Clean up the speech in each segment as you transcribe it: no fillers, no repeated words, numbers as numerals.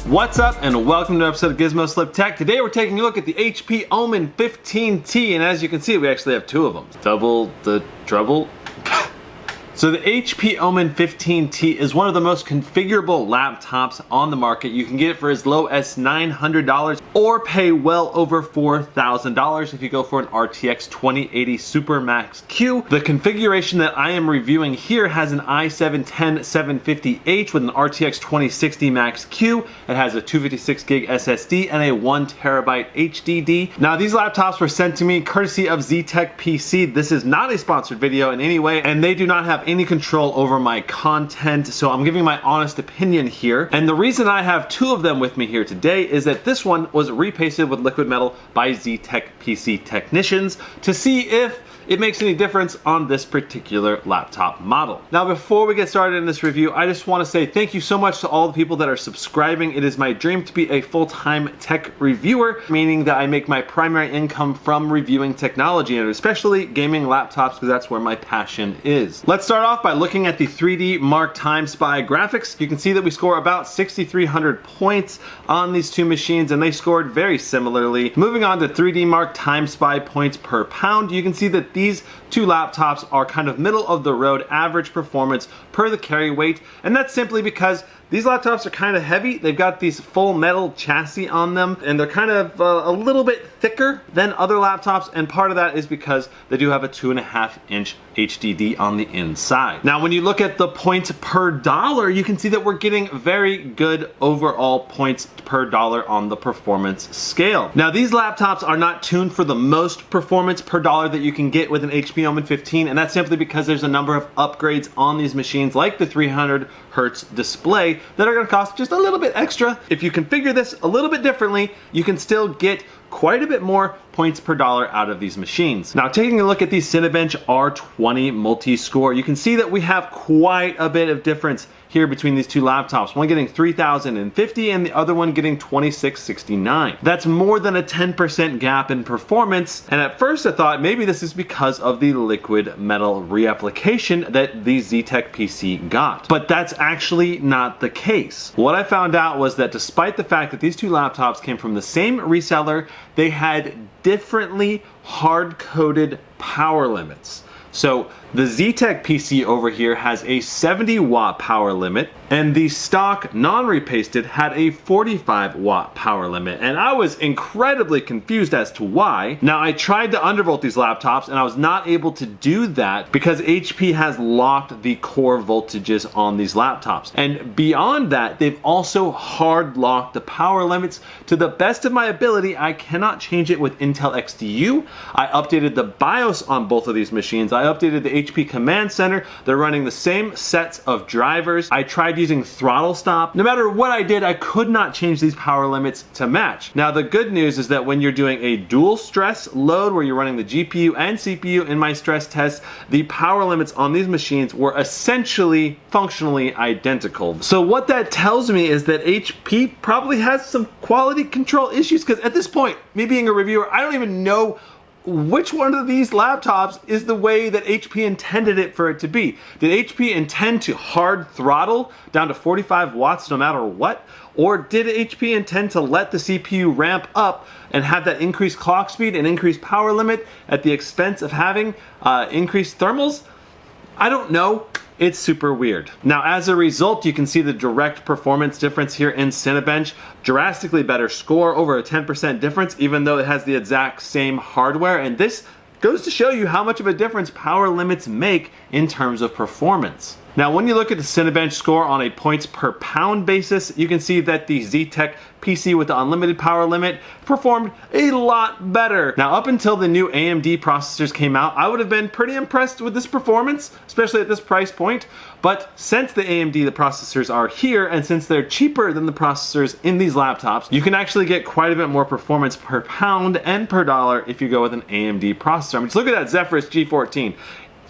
What's up and welcome to an episode of GizmoSlipTech. Today we're taking a look at the HP Omen 15T, and as you can see we actually have two of them. Double the trouble. So the HP Omen 15T is one of the most configurable laptops on the market. You can get it for as low as $900 or pay well over $4,000 if you go for an RTX 2080 Supermax Q. The configuration that I am reviewing here has an i7-10750H with an RTX 2060 Max Q. It has a 256 gig SSD and a 1 terabyte HDD. Now these laptops were sent to me courtesy of Z-Tech PC. This is not a sponsored video in any way, and they do not have any control over my content, so I'm giving my honest opinion here. And the reason I have two of them with me here today is that this one was repasted with liquid metal by Z-Tech PC technicians to see if it makes any difference on this particular laptop model. Now before we get started in this review, I just want to say thank you so much to all the people that are subscribing. It is my dream to be a full-time tech reviewer, meaning that I make my primary income from reviewing technology and especially gaming laptops because that's where my passion is. Let's start off by looking at the 3D Mark Time Spy graphics. You can see that we score about 6,300 points on these two machines and they scored very similarly. Moving on to 3D Mark Time Spy points per pound, you can see that these two laptops are kind of middle of the road average performance per the carry weight, and that's simply because these laptops are kind of heavy. They've got these full metal chassis on them and they're kind of a little bit thicker than other laptops, and part of that is because they do have a 2.5-inch HDD on the inside. Now when you look at the points per dollar, you can see that we're getting very good overall points per dollar on the performance scale. Now these laptops are not tuned for the most performance per dollar that you can get with an HP Omen 15, and that's simply because there's a number of upgrades on these machines like the 300 Hertz display that are going to cost just a little bit extra. If you configure this a little bit differently, you can still get quite a bit more points per dollar out of these machines. Now taking a look at the Cinebench R20 multi-score, you can see that we have quite a bit of difference here between these two laptops. One getting 3,050 and the other one getting 2,669. That's more than a 10% gap in performance, and at first I thought maybe this is because of the liquid metal reapplication that the Z-Tech PC got. But that's actually not the case. What I found out was that despite the fact that these two laptops came from the same reseller, they had differently hard-coded power limits. So the Z-Tech PC over here has a 70 watt power limit, and the stock non-repasted had a 45 watt power limit, and I was incredibly confused as to why. Now I tried to undervolt these laptops and I was not able to do that because HP has locked the core voltages on these laptops, and beyond that they've also hard locked the power limits. To the best of my ability, I cannot change it with Intel XDU. I updated the BIOS on both of these machines. I updated the HP Command Center. They're running the same sets of drivers. I tried using throttle stop. No matter what I did, I could not change these power limits to match. Now the good news is that when you're doing a dual stress load where you're running the GPU and CPU in my stress test, the power limits on these machines were essentially functionally identical. So what that tells me is that HP probably has some quality control issues, because at this point, me being a reviewer, I don't even know which one of these laptops is the way that HP intended it for it to be. Did HP intend to hard throttle down to 45 watts no matter what? Or did HP intend to let the CPU ramp up and have that increased clock speed and increased power limit at the expense of having increased thermals? I don't know. It's super weird. Now as a result, you can see the direct performance difference here in Cinebench. Drastically better score, over a 10% difference, even though it has the exact same hardware, and this goes to show you how much of a difference power limits make in terms of performance. Now when you look at the Cinebench score on a points per pound basis, you can see that the Z-Tech PC with the unlimited power limit performed a lot better. Now up until the new AMD processors came out, I would have been pretty impressed with this performance, especially at this price point. But since the AMD processors are here, and since they're cheaper than the processors in these laptops, you can actually get quite a bit more performance per pound and per dollar if you go with an AMD processor. I mean, just look at that Zephyrus G14.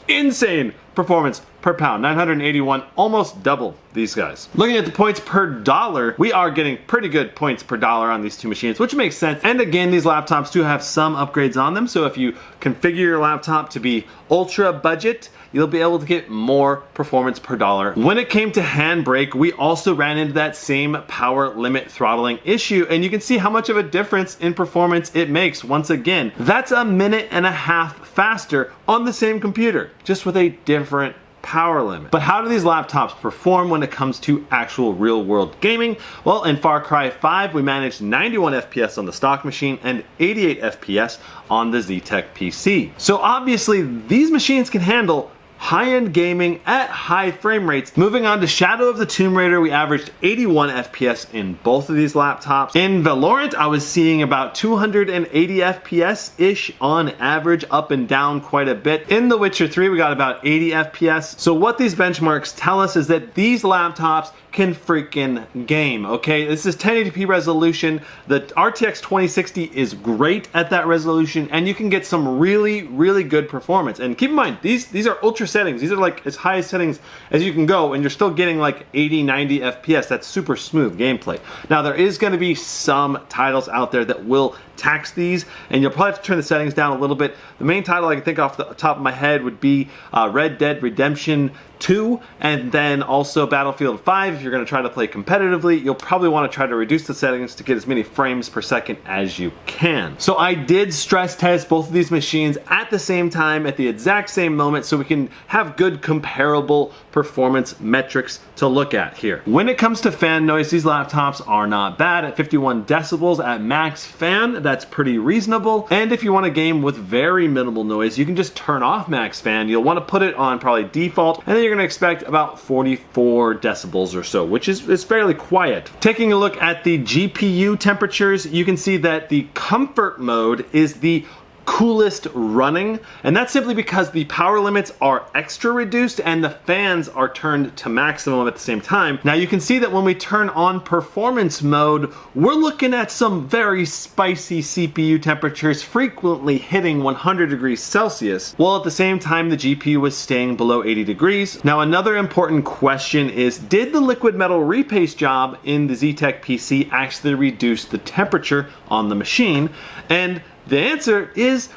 Insane performance per pound. 981, almost double these guys. Looking at the points per dollar, we are getting pretty good points per dollar on these two machines, which makes sense. And again, these laptops do have some upgrades on them. So if you configure your laptop to be ultra budget, you'll be able to get more performance per dollar. When it came to handbrake, we also ran into that same power limit throttling issue, and you can see how much of a difference in performance it makes. Once again, that's a minute and a half faster on the same computer, just with a different power limit. But how do these laptops perform when it comes to actual real world gaming? Well, in Far Cry 5, we managed 91 FPS on the stock machine and 88 FPS on the ZTech PC. So obviously, these machines can handle high-end gaming at high frame rates. Moving on to Shadow of the Tomb Raider, we averaged 81 FPS in both of these laptops. In Valorant, I was seeing about 280 FPS-ish on average, up and down quite a bit. In The Witcher 3, we got about 80 FPS. So what these benchmarks tell us is that these laptops can freaking game, okay? This is 1080p resolution. The RTX 2060 is great at that resolution, and you can get some really, really good performance. And keep in mind, these are ultra settings. These are like as high settings as you can go, and you're still getting like 80, 90 FPS. That's super smooth gameplay. Now, there is gonna be some titles out there that will tax these, and you'll probably have to turn the settings down a little bit. The main title I can think off the top of my head would be Red Dead Redemption 2, and then also Battlefield 5. If you're going to try to play competitively, you'll probably want to try to reduce the settings to get as many frames per second as you can. So I did stress test both of these machines at the same time, at the exact same moment, so we can have good comparable performance metrics to look at here. When it comes to fan noise, these laptops are not bad. At 51 decibels at max fan, that's pretty reasonable. And if you want a game with very minimal noise, you can just turn off max fan. You'll want to put it on probably default, and then you're going to expect about 44 decibels or so, which is fairly quiet. Taking a look at the GPU temperatures, you can see that the comfort mode is the coolest running, and that's simply because the power limits are extra reduced and the fans are turned to maximum at the same time. Now you can see that when we turn on performance mode, we're looking at some very spicy CPU temperatures, frequently hitting 100 degrees Celsius, while at the same time the GPU was staying below 80 degrees. Now another important question is, did the liquid metal repaste job in the ZTech PC actually reduce the temperature on the machine? And the answer is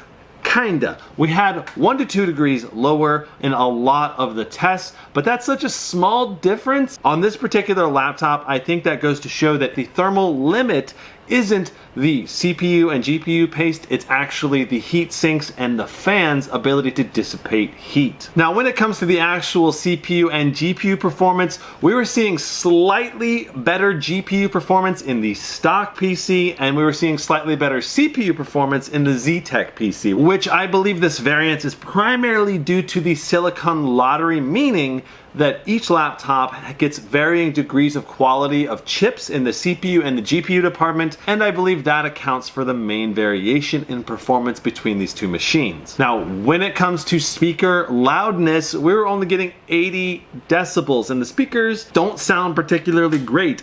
kinda. We had 1 to 2 degrees lower in a lot of the tests, but that's such a small difference. On this particular laptop, I think that goes to show that the thermal limit isn't the CPU and GPU paste, it's actually the heat sinks and the fan's ability to dissipate heat. Now, when it comes to the actual CPU and GPU performance, we were seeing slightly better GPU performance in the stock PC, and we were seeing slightly better CPU performance in the ZTech PC, which I believe this variance is primarily due to the silicon lottery, meaning that each laptop gets varying degrees of quality of chips in the CPU and the GPU department, and I believe that accounts for the main variation in performance between these two machines. Now, when it comes to speaker loudness, we were only getting 80 decibels, and the speakers don't sound particularly great.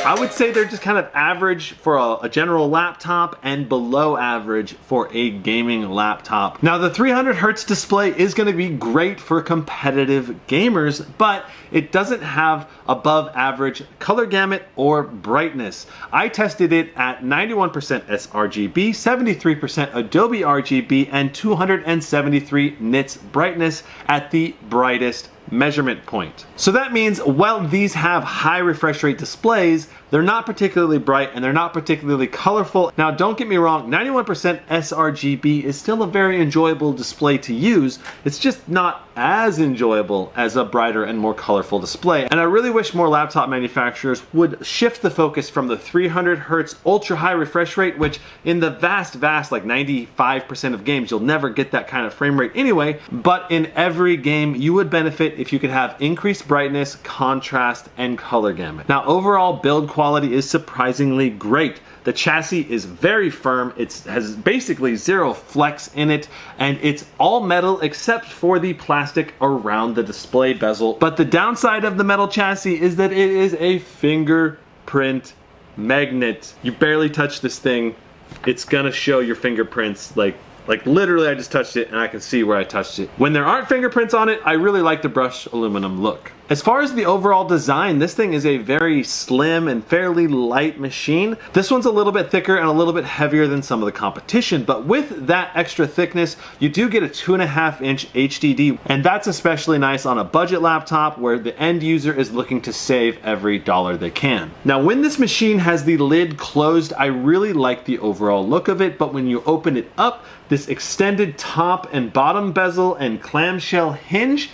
I would say they're just kind of average for a general laptop and below average for a gaming laptop. Now, the 300 Hz display is going to be great for competitive gamers, but it doesn't have above average color gamut or brightness. I tested it at 91% sRGB, 73% Adobe RGB, and 273 nits brightness at the brightest measurement point. So that means while these have high refresh rate displays, they're not particularly bright and they're not particularly colorful. Now, don't get me wrong, 91% sRGB is still a very enjoyable display to use. It's just not as enjoyable as a brighter and more colorful display. And I really wish more laptop manufacturers would shift the focus from the 300 Hz ultra high refresh rate, which in the vast, like 95% of games, you'll never get that kind of frame rate anyway. But in every game, you would benefit if you could have increased brightness, contrast, and color gamut. Now, overall build quality is surprisingly great. The chassis is very firm, it has basically zero flex in it, and it's all metal except for the plastic around the display bezel. But the downside of the metal chassis is that it is a fingerprint magnet. You barely touch this thing, it's gonna show your fingerprints like Like literally I just touched it and I can see where I touched it. When there aren't fingerprints on it, I really like the brushed aluminum look. As far as the overall design, this thing is a very slim and fairly light machine. This one's a little bit thicker and a little bit heavier than some of the competition, but with that extra thickness, you do get a 2.5-inch HDD, and that's especially nice on a budget laptop where the end user is looking to save every dollar they can. Now, when this machine has the lid closed, I really like the overall look of it, but when you open it up, this extended top and bottom bezel and clamshell hinge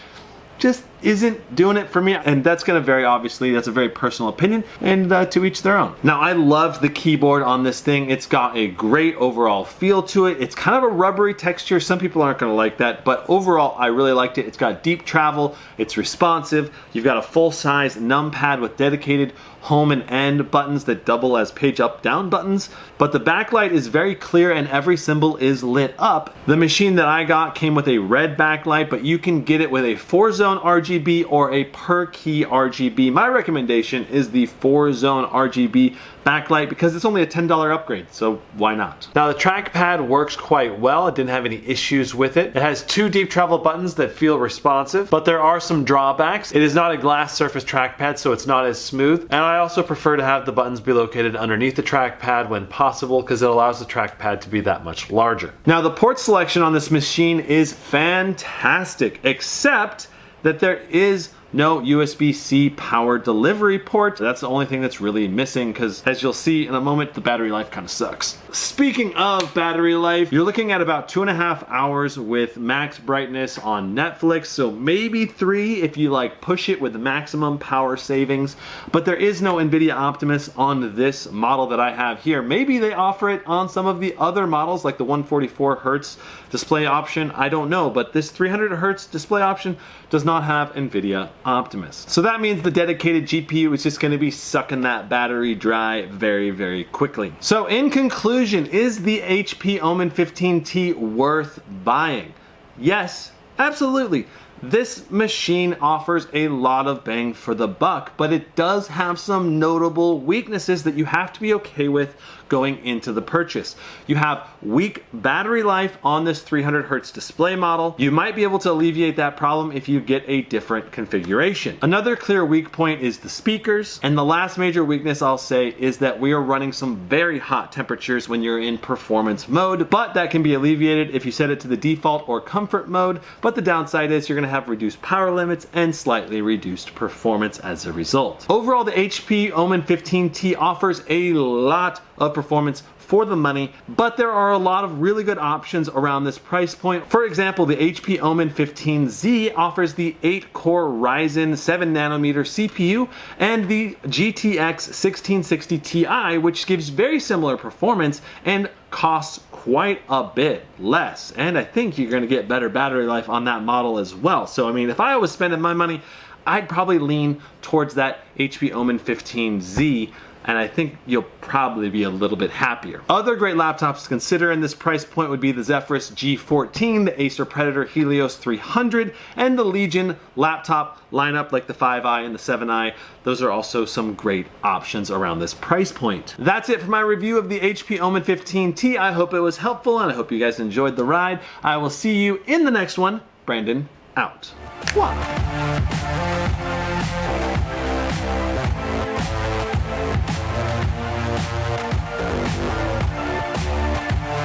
just isn't doing it for me, and that's gonna vary, obviously. That's a very personal opinion, and to each their own. Now, I love the keyboard on this thing. It's got a great overall feel to it. It's kind of a rubbery texture. Some people aren't gonna like that, but overall, I really liked it. It's got deep travel, it's responsive. You've got a full-size numpad with dedicated home and end buttons that double as page up down buttons, but the backlight is very clear and every symbol is lit up. The machine that I got came with a red backlight, but you can get it with a 4-zone RGB or a per key RGB. My recommendation is the 4-zone RGB backlight because it's only a $10 upgrade, so why not? Now, the trackpad works quite well. I didn't have any issues with it. It has 2 deep travel buttons that feel responsive, but there are some drawbacks. It is not a glass surface trackpad, so it's not as smooth, and I also prefer to have the buttons be located underneath the trackpad when possible because it allows the trackpad to be that much larger. Now, the port selection on this machine is fantastic, except that there is no USB-C power delivery port. That's the only thing that's really missing because, as you'll see in a moment, the battery life kind of sucks. Speaking of battery life, you're looking at about 2.5 hours with max brightness on Netflix, so maybe 3 if you like push it with maximum power savings, but there is no NVIDIA Optimus on this model that I have here. Maybe they offer it on some of the other models like the 144 Hertz display option, I don't know, but this 300 Hertz display option does not have NVIDIA Optimus. So that means the dedicated GPU is just going to be sucking that battery dry very, very quickly. So in conclusion, is the HP Omen 15T worth buying? Yes, absolutely. This machine offers a lot of bang for the buck, but it does have some notable weaknesses that you have to be okay with going into the purchase. You have weak battery life on this 300 Hertz display model. You might be able to alleviate that problem if you get a different configuration. Another clear weak point is the speakers, and the last major weakness I'll say is that we are running some very hot temperatures when you're in performance mode, but that can be alleviated if you set it to the default or comfort mode, but the downside is you're going to have reduced power limits and slightly reduced performance as a result. Overall, the HP Omen 15T offers a lot of performance for the money, but there are a lot of really good options around this price point. For example, the HP Omen 15Z offers the 8-core Ryzen 7nm CPU and the GTX 1660 Ti, which gives very similar performance and costs quite a bit less. And I think you're going to get better battery life on that model as well. So I mean, if I was spending my money, I'd probably lean towards that HP Omen 15Z, and I think you'll probably be a little bit happier. Other great laptops to consider in this price point would be the Zephyrus G14, the Acer Predator Helios 300, and the Legion laptop lineup like the 5i and the 7i. Those are also some great options around this price point. That's it for my review of the HP Omen 15T. I hope it was helpful and I hope you guys enjoyed the ride. I will see you in the next one. Brandon out. Wow.